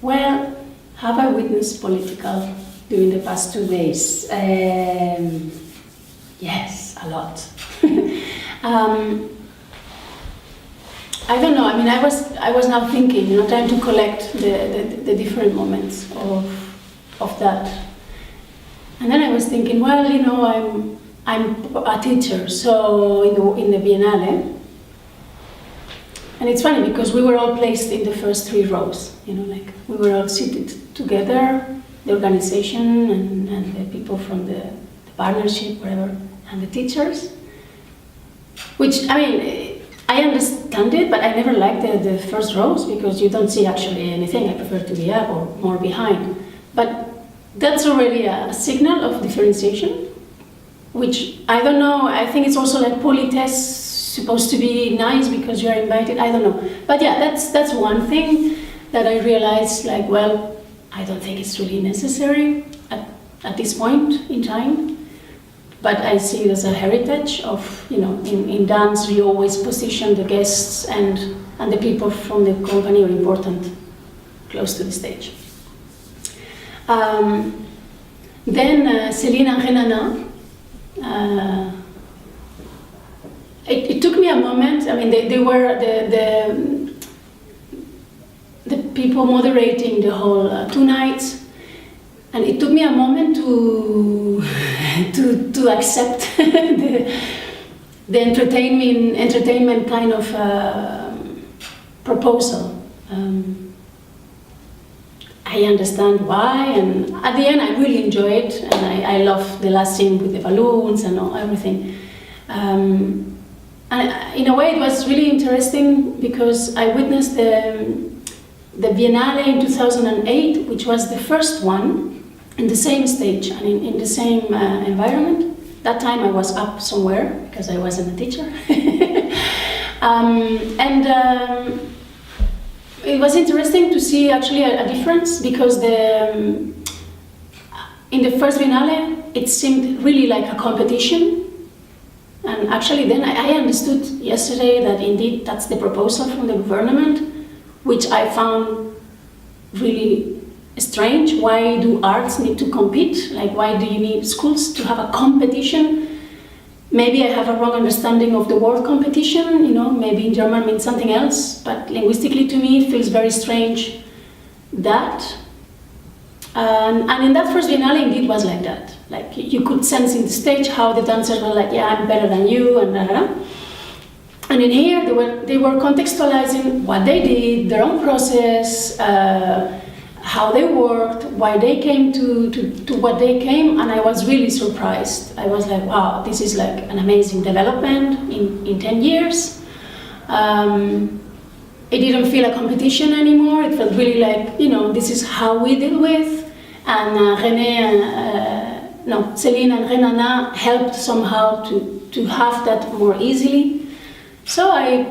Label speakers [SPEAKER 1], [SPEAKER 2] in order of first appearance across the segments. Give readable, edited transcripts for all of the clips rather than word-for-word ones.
[SPEAKER 1] Well, have I witnessed political during the past 2 days? Yes, a lot. I don't know. I mean, I was now thinking, trying to collect the different moments of that, and then I was thinking, well, I'm a teacher, so in the Biennale, and it's funny because we were all placed in the first 3 rows. Like we were all seated together, the organization and the people from the partnership, whatever, and the teachers. Which, I mean, I understand it, but I never liked the first rows because you don't see actually anything. I prefer to be up or more behind. But that's already a signal of differentiation, which I don't know. I think it's also like politesse, supposed to be nice because you are invited. I don't know. But yeah, that's one thing that I realized, like, well, I don't think it's really necessary at this point in time. But I see it as a heritage of, in dance, we always position the guests and the people from the company are important close to the stage. Then Sheena and Renana, it took me a moment. I mean, they were the people moderating the whole 2 nights. And it took me a moment to accept the entertainment kind of proposal. I understand why, and at the end I really enjoy it, and I love the last scene with the balloons and everything. And in a way it was really interesting because I witnessed the Biennale in 2008, which was the first one, in the same stage and in the same environment. That time I was up somewhere because I wasn't a teacher. It was interesting to see actually a difference because in the first Biennale it seemed really like a competition. And actually then I understood yesterday that indeed that's the proposal from the government, which I found really strange. Why do arts need to compete? Like, why do you need schools to have a competition? Maybe I have a wrong understanding of the word competition, maybe in German means something else, but linguistically to me it feels very strange that. And in that first Biennale indeed was like that. Like, you could sense in the stage how the dancers were like, yeah, I'm better than you, and blah, blah, blah. And in here they were contextualizing what they did, their own process, how they worked, why they came to what they came, and I was really surprised. I was like, wow, this is like an amazing development in 10 years. It didn't feel a competition anymore. It felt really like, this is how we deal with. And Celine and Renana helped somehow to have that more easily. So I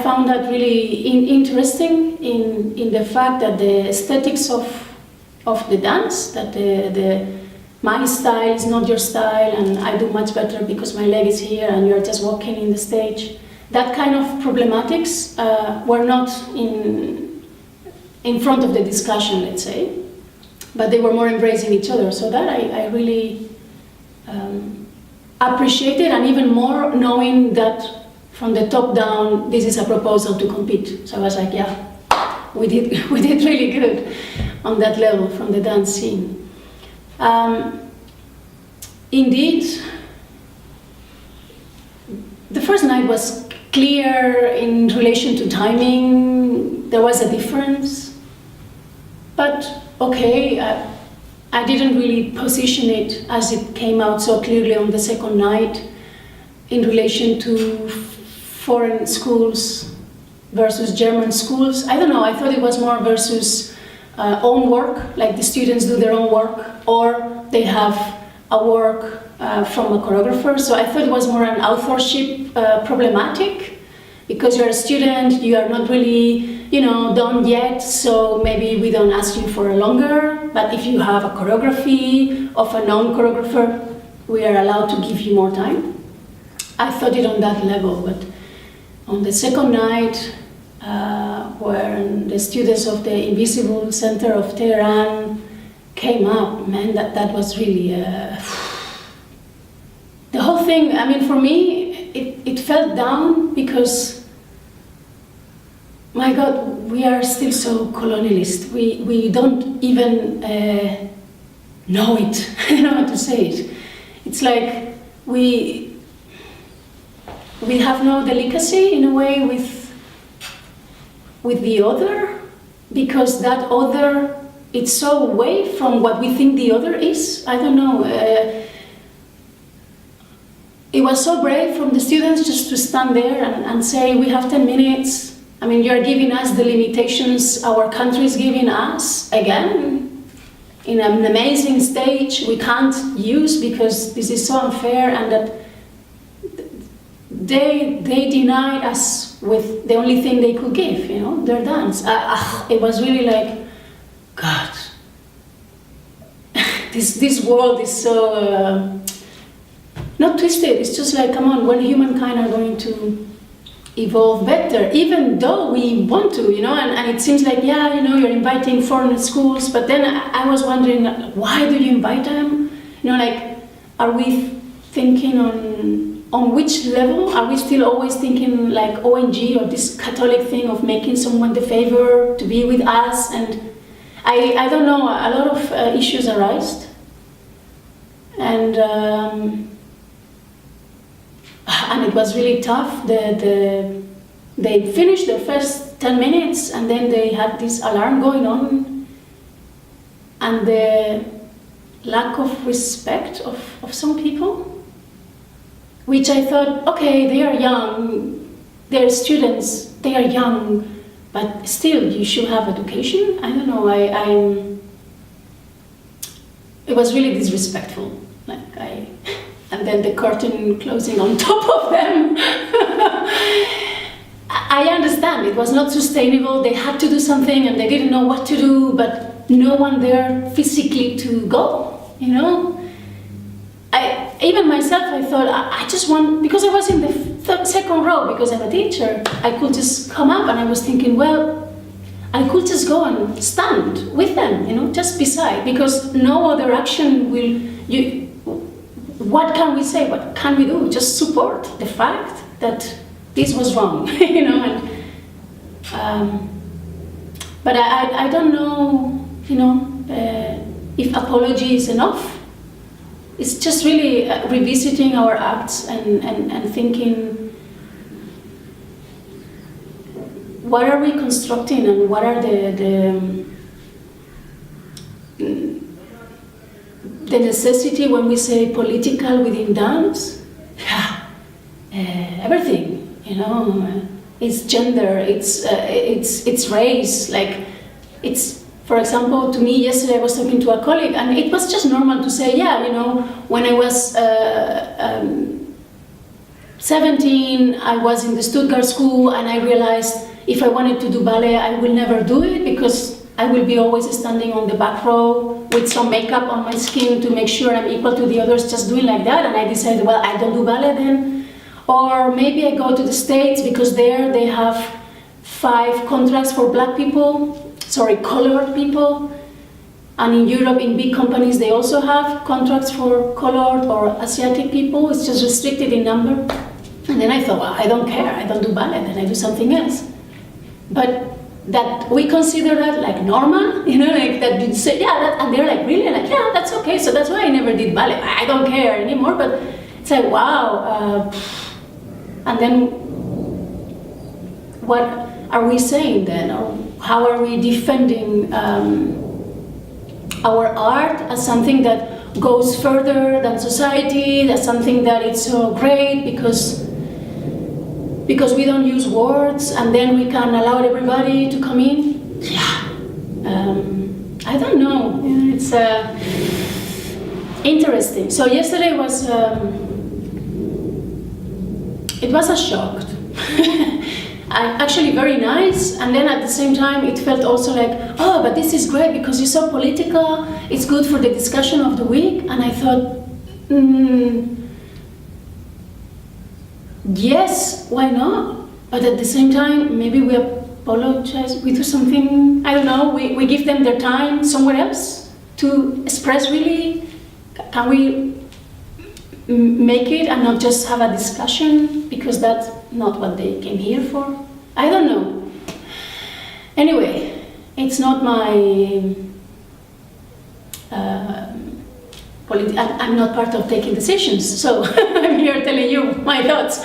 [SPEAKER 1] found that really interesting in the fact that the aesthetics of the dance, that my style is not your style and I do much better because my leg is here and you're just walking in the stage. That kind of problematics were not in front of the discussion, let's say, but they were more embracing each other. So that I really appreciated, and even more knowing that from the top down, this is a proposal to compete. So I was like, yeah, we did really good on that level from the dance scene. Indeed, the first night was clear in relation to timing. There was a difference, but okay, I didn't really position it as it came out so clearly on the second night in relation to foreign schools versus German schools. I don't know, I thought it was more versus own work, like the students do their own work, or they have a work from a choreographer. So I thought it was more an authorship problematic, because you're a student, you are not really, done yet, so maybe we don't ask you for a longer, but if you have a choreography of a known choreographer, we are allowed to give you more time. I thought it on that level, but on the second night, when the students of the Invisible Center of Tehran came up, man, that was really the whole thing. I mean, for me, it felt down because, my God, we are still so colonialist. We don't even know it. I don't know how to say it. It's like we have no delicacy in a way with the other, because that other, it's so away from what we think the other is. I don't know. It was so brave from the students just to stand there and say, we have 10 minutes. I mean, you're giving us the limitations our country is giving us again in an amazing stage we can't use because this is so unfair, and that they denied us with the only thing they could give, you know, their dance. It was really like, God, this world is so not twisted. It's just like, come on, when humankind are going to evolve better, even though we want to, you know, and it seems like, yeah, you know, you're inviting foreign schools, but then I was wondering, why do you invite them? You know, like, are we thinking on which level? Are we still always thinking like ONG or this Catholic thing of making someone the favor to be with us? And I don't know, a lot of issues arise, and it was really tough. They finished the first 10 minutes and then they had this alarm going on, and the lack of respect of some people, which I thought, okay, they are young, they're students, they are young, but still you should have education. I don't know, it was really disrespectful. And then the curtain closing on top of them. I understand, it was not sustainable, they had to do something and they didn't know what to do, but no one there physically to go, you know? Even myself, I thought, I just want, because I was in the second row, because I'm a teacher, I could just come up, and I was thinking, well, I could just go and stand with them, you know, just beside, because no other action will, what can we say, what can we do? Just support the fact that this was wrong, you know, and, but I don't know, you know, if apology is enough. It's just really revisiting our acts and thinking, what are we constructing and what are the necessity when we say political within dance? Yeah, everything, you know, it's gender, it's race, like it's. For example, to me, yesterday I was talking to a colleague, and it was just normal to say, yeah, you know, when I was 17, I was in the Stuttgart school, and I realized if I wanted to do ballet, I will never do it because I will be always standing on the back row with some makeup on my skin to make sure I'm equal to the others, just doing like that. And I decided, well, I don't do ballet then. Or maybe I go to the States because there they have 5 contracts for black people. Colored people, and in Europe, in big companies, they also have contracts for colored or Asiatic people. It's just restricted in number. And then I thought, well, I don't care, I don't do ballet, then I do something else. But that we consider that like normal, you know, like that you say, yeah, that, and they're like, really? Like, yeah, that's okay, so that's why I never did ballet. I don't care anymore, but it's like, wow. And then what are we saying then? Or how are we defending our art as something that goes further than society, as something that is so great because we don't use words and then we can allow everybody to come in? Yeah, I don't know, it's interesting. So yesterday was, it was a shock. Actually very nice, and then at the same time it felt also like, oh, but this is great because it's so political, it's good for the discussion of the week. And I thought, yes, why not? But at the same time, maybe we are apologize, we do something, I don't know, we give them their time somewhere else to express really? Can we make it and not just have a discussion, because that's not what they came here for? I don't know. Anyway, it's not my I'm not part of taking decisions, so I'm here telling you my thoughts.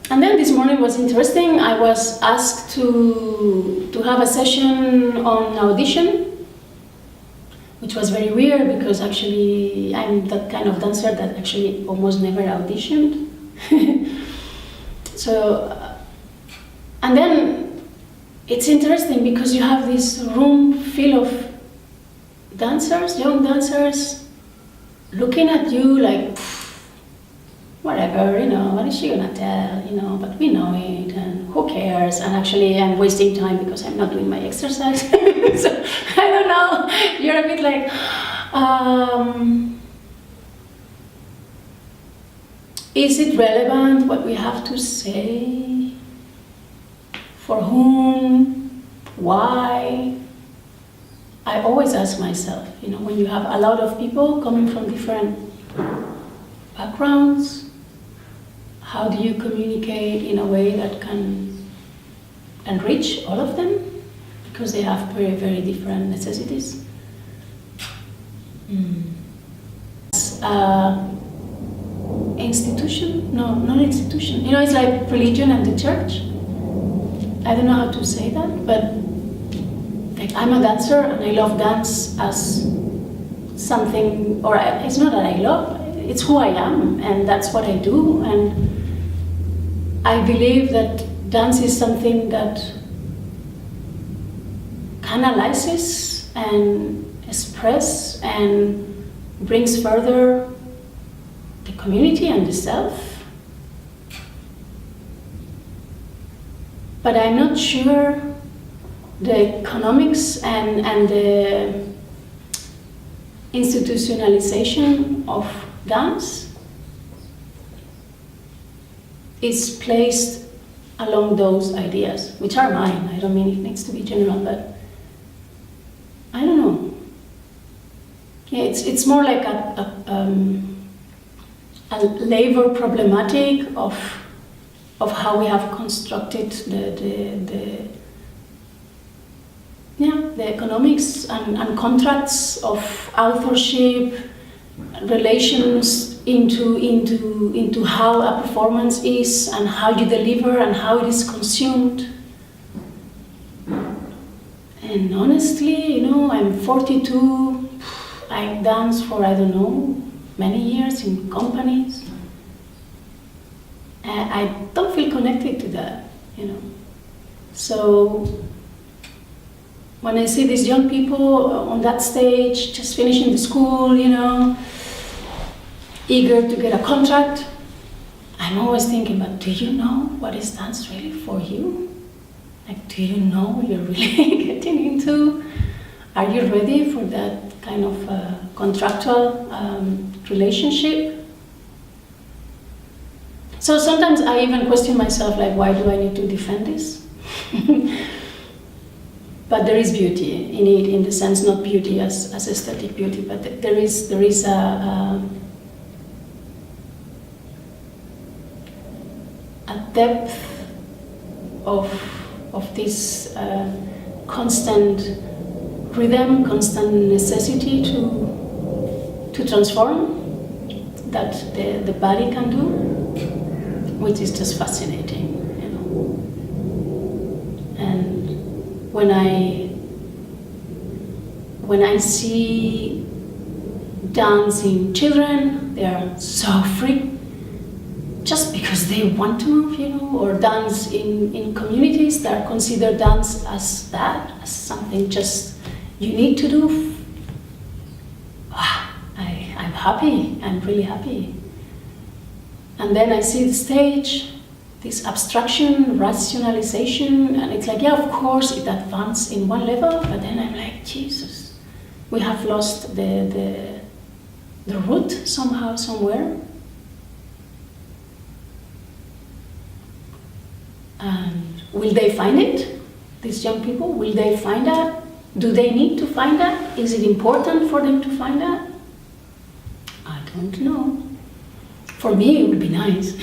[SPEAKER 1] And then this morning was interesting. I was asked to have a session on audition, which was very weird because actually I'm that kind of dancer that actually almost never auditioned. And then it's interesting because you have this room full of dancers, young dancers, looking at you like, whatever, what is she gonna tell, but we know it, and who cares? And actually I'm wasting time because I'm not doing my exercise. So, I don't know, you're a bit like, is it relevant what we have to say? For whom? Why? I always ask myself, when you have a lot of people coming from different backgrounds, how do you communicate in a way that can enrich all of them? Because they have very, very different necessities. Institution? No, not institution. It's like religion and the church. I don't know how to say that, but I'm a dancer and I love dance as something, it's not that I love, it's who I am and that's what I do. And I believe that dance is something that canalizes and expresses and brings further the community and the self. But I'm not sure the economics and the institutionalization of dance is placed along those ideas, which are mine. I don't mean it needs to be general, but I don't know. Yeah, it's more like a labor problematic of how we have constructed the economics and contracts of authorship, relations into how a performance is and how you deliver and how it is consumed. And honestly, I'm 42, I dance for, many years in companies. I don't feel connected to that, So when I see these young people on that stage, just finishing the school, eager to get a contract, I'm always thinking, but do you know what is dance really for you? Like, do you know what you're really getting into? Are you ready for that kind of contractual relationship? So sometimes I even question myself, like, why do I need to defend this? But there is beauty in it, in the sense, not beauty as aesthetic beauty, but there is a depth of this constant rhythm, constant necessity to transform that the body can do, which is just fascinating, And when I see dancing children, they are so free, just because they want to move, or dance in communities that are considered dance as something just you need to do. I'm happy, I'm really happy. And then I see the stage, this abstraction, rationalization, and it's like, yeah, of course it advanced in one level, but then I'm like, Jesus, we have lost the root somehow, somewhere. And will they find it? These young people, will they find that? Do they need to find that? Is it important for them to find that? I don't know. For me, it would be nice.